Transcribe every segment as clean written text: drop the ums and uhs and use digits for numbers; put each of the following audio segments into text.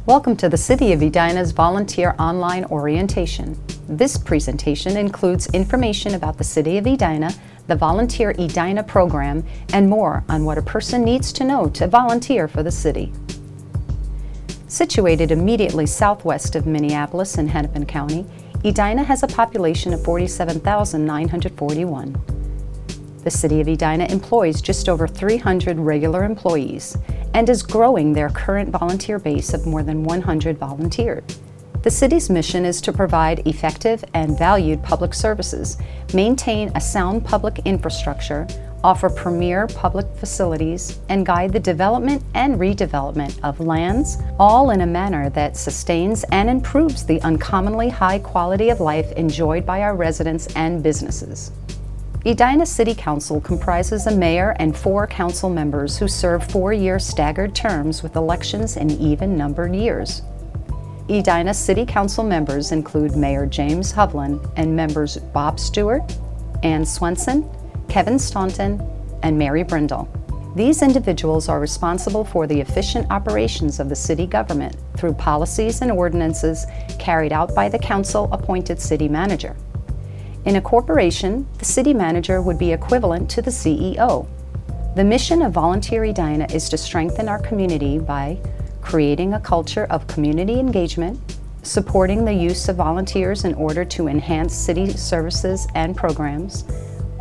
Welcome to the City of Edina's Volunteer Online Orientation. This presentation includes information about the City of Edina, the Volunteer Edina program, and more on what a person needs to know to volunteer for the city. Situated immediately southwest of Minneapolis in Hennepin County, Edina has a population of 47,941. The City of Edina employs just over 300 regular employees and is growing their current volunteer base of more than 100 volunteers. The city's mission is to provide effective and valued public services, maintain a sound public infrastructure, offer premier public facilities, and guide the development and redevelopment of lands, all in a manner that sustains and improves the uncommonly high quality of life enjoyed by our residents and businesses. Edina City Council comprises a mayor and 4 council members who serve 4-year staggered terms with elections in even-numbered years. Edina City Council members include Mayor James Hovland and members Bob Stewart, Ann Swenson, Kevin Staunton, and Mary Brindle. These individuals are responsible for the efficient operations of the city government through policies and ordinances carried out by the council-appointed city manager. In a corporation, the city manager would be equivalent to the CEO. The mission of Volunteer Edina is to strengthen our community by creating a culture of community engagement, supporting the use of volunteers in order to enhance city services and programs,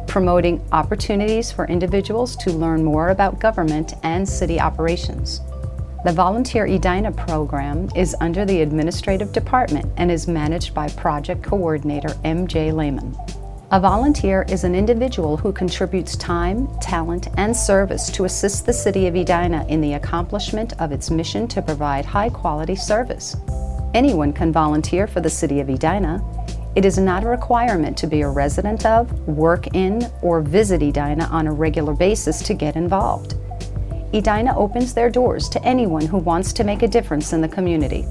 promoting opportunities for individuals to learn more about government and city operations. The Volunteer Edina program is under the Administrative Department and is managed by Project Coordinator M.J. Lehman. A volunteer is an individual who contributes time, talent, and service to assist the City of Edina in the accomplishment of its mission to provide high-quality service. Anyone can volunteer for the City of Edina. It is not a requirement to be a resident of, work in, or visit Edina on a regular basis to get involved. Edina opens their doors to anyone who wants to make a difference in the community.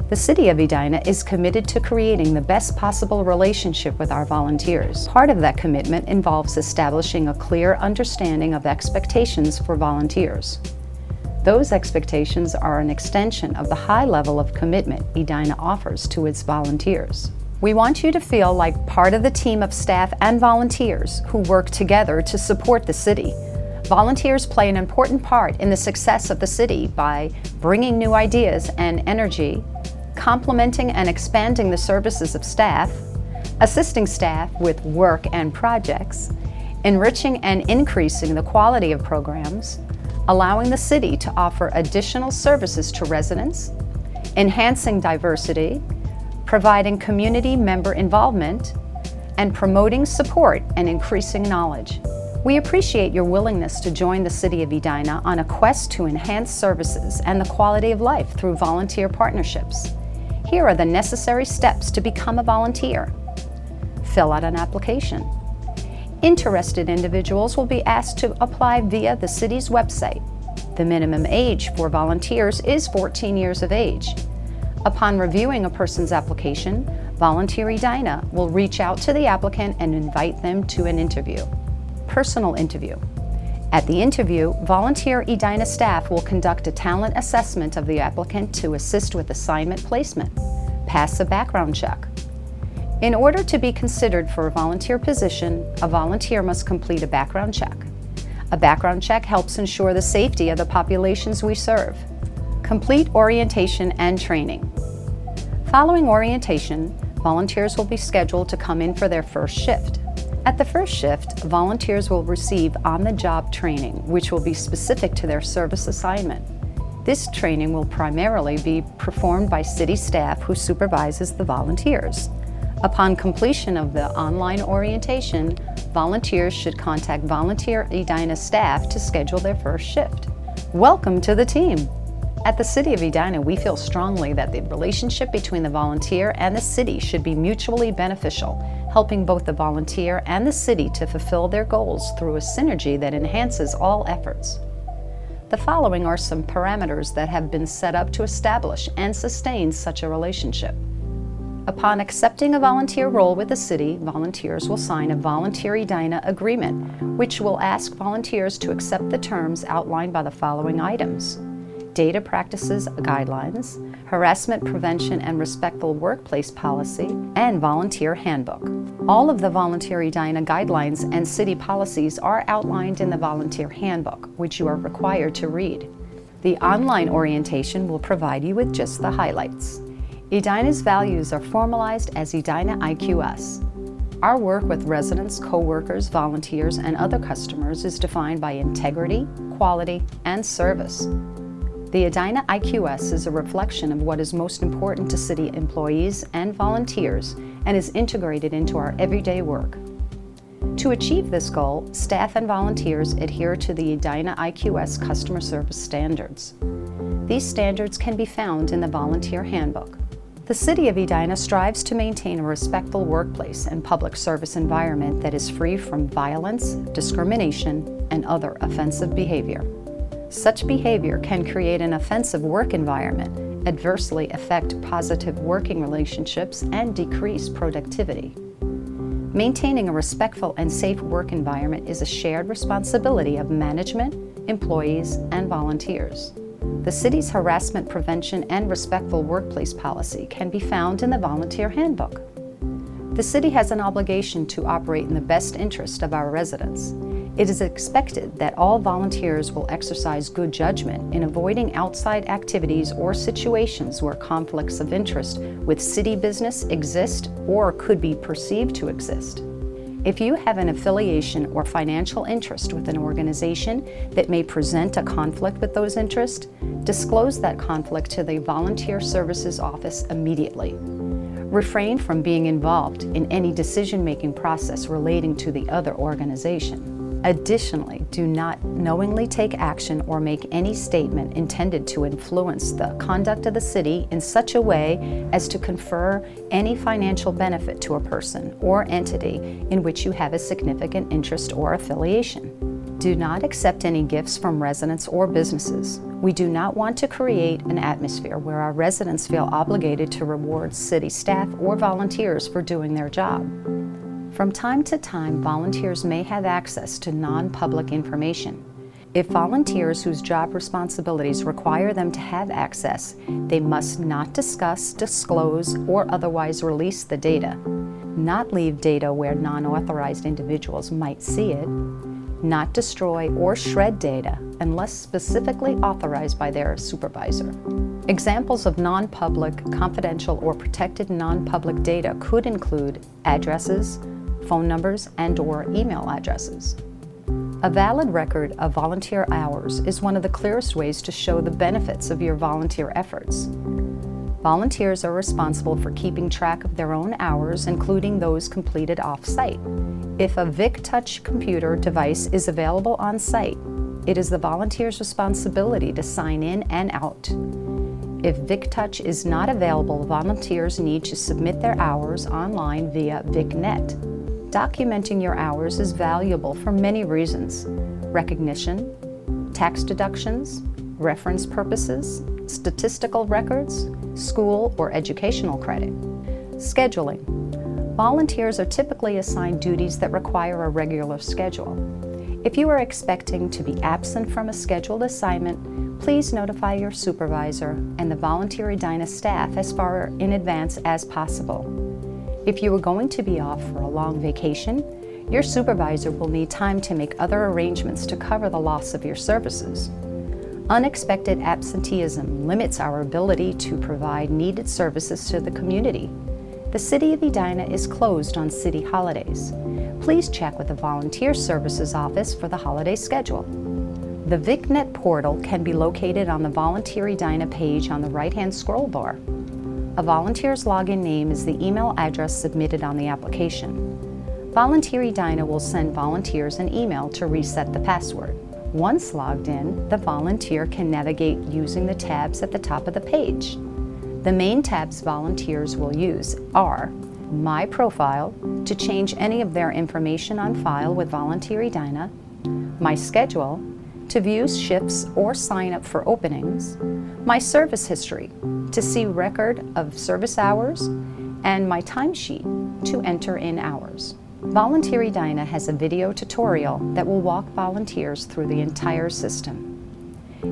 The City of Edina is committed to creating the best possible relationship with our volunteers. Part of that commitment involves establishing a clear understanding of expectations for volunteers. Those expectations are an extension of the high level of commitment Edina offers to its volunteers. We want you to feel like part of the team of staff and volunteers who work together to support the city. Volunteers play an important part in the success of the city by bringing new ideas and energy, complementing and expanding the services of staff, assisting staff with work and projects, enriching and increasing the quality of programs, allowing the city to offer additional services to residents, enhancing diversity, providing community member involvement, and promoting support and increasing knowledge. We appreciate your willingness to join the City of Edina on a quest to enhance services and the quality of life through volunteer partnerships. Here are the necessary steps to become a volunteer. Fill out an application. Interested individuals will be asked to apply via the city's website. The minimum age for volunteers is 14 years of age. Upon reviewing a person's application, Volunteer Edina will reach out to the applicant and invite them to an interview. Personal interview. At the interview, Volunteer Edina staff will conduct a talent assessment of the applicant to assist with assignment placement. Pass a background check. In order to be considered for a volunteer position, a volunteer must complete a background check. A background check helps ensure the safety of the populations we serve. Complete orientation and training. Following orientation, volunteers will be scheduled to come in for their first shift. At the first shift, volunteers will receive on-the-job training, which will be specific to their service assignment. This training will primarily be performed by city staff who supervises the volunteers. Upon completion of the online orientation, volunteers should contact Volunteer Edina staff to schedule their first shift. Welcome to the team! At the City of Edina, we feel strongly that the relationship between the volunteer and the city should be mutually beneficial, helping both the volunteer and the city to fulfill their goals through a synergy that enhances all efforts. The following are some parameters that have been set up to establish and sustain such a relationship. Upon accepting a volunteer role with the city, volunteers will sign a Volunteer Edina Agreement, which will ask volunteers to accept the terms outlined by the following items: data practices guidelines, Harassment Prevention and Respectful Workplace Policy, and Volunteer Handbook. All of the Volunteer Edina guidelines and city policies are outlined in the Volunteer Handbook, which you are required to read. The online orientation will provide you with just the highlights. Edina's values are formalized as Edina IQS. Our work with residents, co-workers, volunteers, and other customers is defined by integrity, quality, and service. The Edina IQS is a reflection of what is most important to city employees and volunteers and is integrated into our everyday work. To achieve this goal, staff and volunteers adhere to the Edina IQS customer service standards. These standards can be found in the Volunteer Handbook. The City of Edina strives to maintain a respectful workplace and public service environment that is free from violence, discrimination, and other offensive behavior. Such behavior can create an offensive work environment, adversely affect positive working relationships, and decrease productivity. Maintaining a respectful and safe work environment is a shared responsibility of management, employees, and volunteers. The city's Harassment Prevention and Respectful Workplace Policy can be found in the Volunteer Handbook. The city has an obligation to operate in the best interest of our residents. It is expected that all volunteers will exercise good judgment in avoiding outside activities or situations where conflicts of interest with city business exist or could be perceived to exist. If you have an affiliation or financial interest with an organization that may present a conflict with those interests, disclose that conflict to the Volunteer Services Office immediately. Refrain from being involved in any decision-making process relating to the other organization. Additionally, do not knowingly take action or make any statement intended to influence the conduct of the city in such a way as to confer any financial benefit to a person or entity in which you have a significant interest or affiliation. Do not accept any gifts from residents or businesses. We do not want to create an atmosphere where our residents feel obligated to reward city staff or volunteers for doing their job. From time to time, volunteers may have access to non-public information. If volunteers whose job responsibilities require them to have access, they must not discuss, disclose, or otherwise release the data, not leave data where non-authorized individuals might see it, not destroy or shred data unless specifically authorized by their supervisor. Examples of non-public, confidential, or protected non-public data could include addresses, phone numbers, and/or email addresses. A valid record of volunteer hours is one of the clearest ways to show the benefits of your volunteer efforts. Volunteers are responsible for keeping track of their own hours, including those completed off-site. If a VicTouch computer device is available on-site, it is the volunteer's responsibility to sign in and out. If VicTouch is not available, volunteers need to submit their hours online via VicNet. Documenting your hours is valuable for many reasons: recognition, tax deductions, reference purposes, statistical records, school or educational credit. Scheduling. Volunteers are typically assigned duties that require a regular schedule. If you are expecting to be absent from a scheduled assignment, please notify your supervisor and the Volunteer Edina staff as far in advance as possible. If you are going to be off for a long vacation, your supervisor will need time to make other arrangements to cover the loss of your services. Unexpected absenteeism limits our ability to provide needed services to the community. The City of Edina is closed on city holidays. Please check with the Volunteer Services Office for the holiday schedule. The VicNet portal can be located on the Volunteer Edina page on the right-hand scroll bar. A volunteer's login name is the email address submitted on the application. Volunteer Edina will send volunteers an email to reset the password. Once logged in, the volunteer can navigate using the tabs at the top of the page. The main tabs volunteers will use are My Profile, to change any of their information on file with Volunteer Edina, My Schedule, to view shifts or sign up for openings, My Service History, to see record of service hours, and My Timesheet, to enter in hours. Volunteer Edina has a video tutorial that will walk volunteers through the entire system.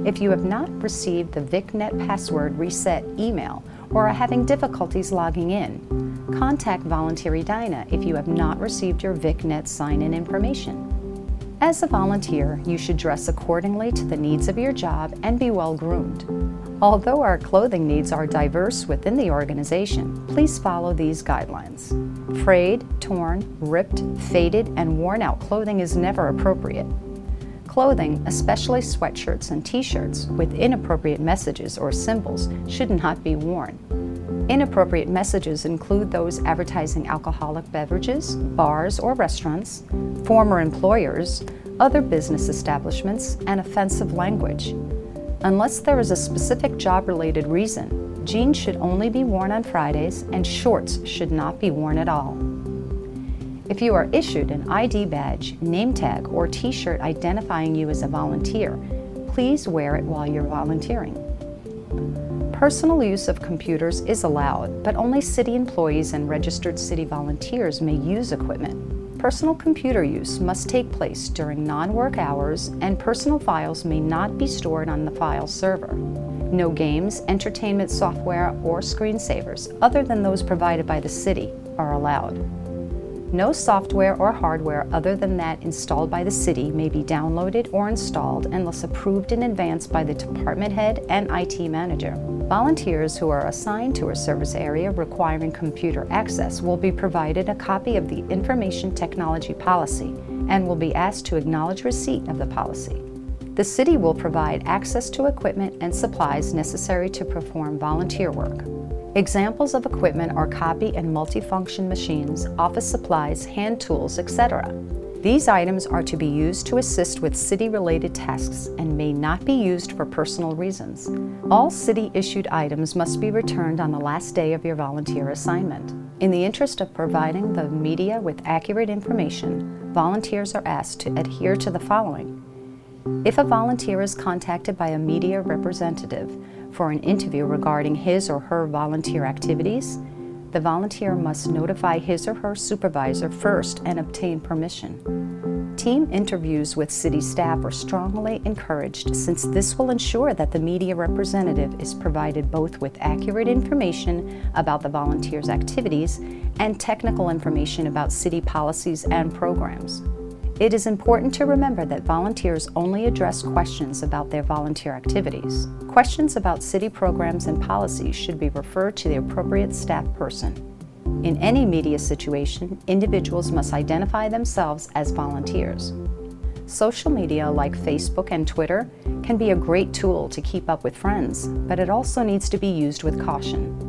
If you have not received the VicNet password reset email or are having difficulties logging in, contact Volunteer Edina if you have not received your VicNet sign-in information. As a volunteer, you should dress accordingly to the needs of your job and be well-groomed. Although our clothing needs are diverse within the organization, please follow these guidelines. Frayed, torn, ripped, faded, and worn-out clothing is never appropriate. Clothing, especially sweatshirts and t-shirts, with inappropriate messages or symbols should not be worn. Inappropriate messages include those advertising alcoholic beverages, bars or restaurants, former employers, other business establishments, and offensive language. Unless there is a specific job-related reason, jeans should only be worn on Fridays and shorts should not be worn at all. If you are issued an ID badge, name tag, or t-shirt identifying you as a volunteer, please wear it while you're volunteering. Personal use of computers is allowed, but only city employees and registered city volunteers may use equipment. Personal computer use must take place during non-work hours, and personal files may not be stored on the file server. No games, entertainment software, or screensavers, other than those provided by the city, are allowed. No software or hardware other than that installed by the city may be downloaded or installed unless approved in advance by the department head and IT manager. Volunteers who are assigned to a service area requiring computer access will be provided a copy of the Information Technology Policy and will be asked to acknowledge receipt of the policy. The city will provide access to equipment and supplies necessary to perform volunteer work. Examples of equipment are copy and multifunction machines, office supplies, hand tools, etc. These items are to be used to assist with city-related tasks and may not be used for personal reasons. All city-issued items must be returned on the last day of your volunteer assignment. In the interest of providing the media with accurate information, volunteers are asked to adhere to the following. If a volunteer is contacted by a media representative for an interview regarding his or her volunteer activities, the volunteer must notify his or her supervisor first and obtain permission. Team interviews with city staff are strongly encouraged, since this will ensure that the media representative is provided both with accurate information about the volunteer's activities and technical information about city policies and programs. It is important to remember that volunteers only address questions about their volunteer activities. Questions about city programs and policies should be referred to the appropriate staff person. In any media situation, individuals must identify themselves as volunteers. Social media like Facebook and Twitter can be a great tool to keep up with friends, but it also needs to be used with caution.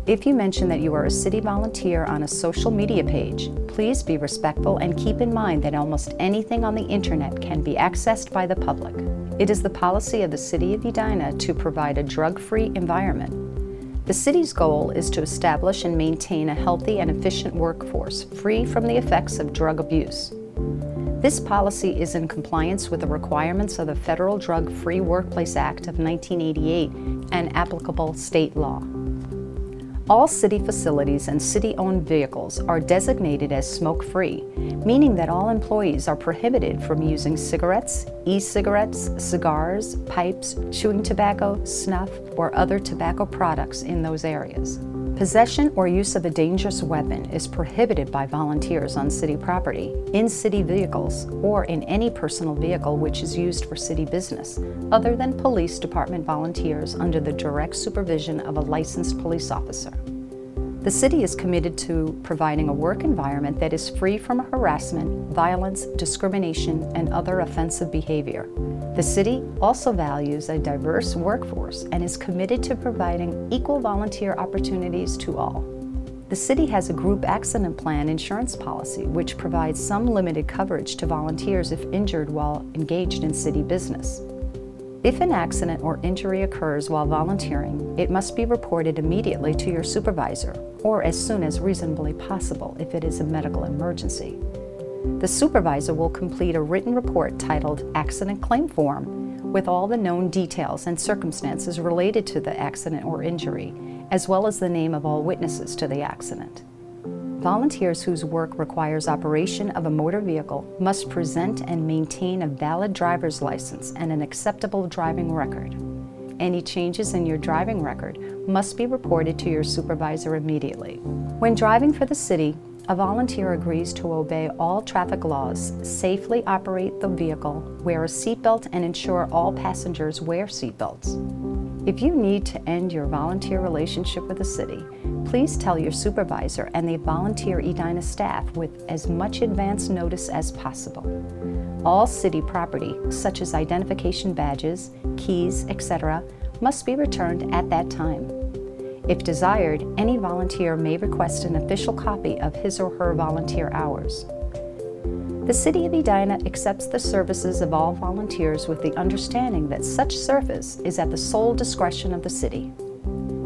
If you mention that you are a city volunteer on a social media page, please be respectful and keep in mind that almost anything on the internet can be accessed by the public. It is the policy of the City of Edina to provide a drug-free environment. The city's goal is to establish and maintain a healthy and efficient workforce free from the effects of drug abuse. This policy is in compliance with the requirements of the Federal Drug-Free Workplace Act of 1988 and applicable state law. All city facilities and city-owned vehicles are designated as smoke-free, meaning that all employees are prohibited from using cigarettes, e-cigarettes, cigars, pipes, chewing tobacco, snuff, or other tobacco products in those areas. Possession or use of a dangerous weapon is prohibited by volunteers on city property, in city vehicles, or in any personal vehicle which is used for city business, other than police department volunteers under the direct supervision of a licensed police officer. The city is committed to providing a work environment that is free from harassment, violence, discrimination, and other offensive behavior. The city also values a diverse workforce and is committed to providing equal volunteer opportunities to all. The city has a group accident plan insurance policy which provides some limited coverage to volunteers if injured while engaged in city business. If an accident or injury occurs while volunteering, it must be reported immediately to your supervisor, or as soon as reasonably possible if it is a medical emergency. The supervisor will complete a written report titled Accident Claim Form with all the known details and circumstances related to the accident or injury, as well as the name of all witnesses to the accident. Volunteers whose work requires operation of a motor vehicle must present and maintain a valid driver's license and an acceptable driving record. Any changes in your driving record must be reported to your supervisor immediately. When driving for the city, a volunteer agrees to obey all traffic laws, safely operate the vehicle, wear a seatbelt, and ensure all passengers wear seatbelts. If you need to end your volunteer relationship with the city, please tell your supervisor and the Volunteer Edina staff with as much advance notice as possible. All city property, such as identification badges, keys, etc., must be returned at that time. If desired, any volunteer may request an official copy of his or her volunteer hours. The City of Edina accepts the services of all volunteers with the understanding that such service is at the sole discretion of the city.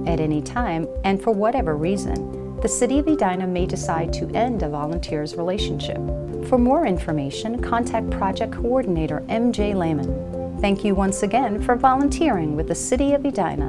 At any time, and for whatever reason, the City of Edina may decide to end a volunteer's relationship. For more information, contact Project Coordinator MJ Lehman. Thank you once again for volunteering with the City of Edina.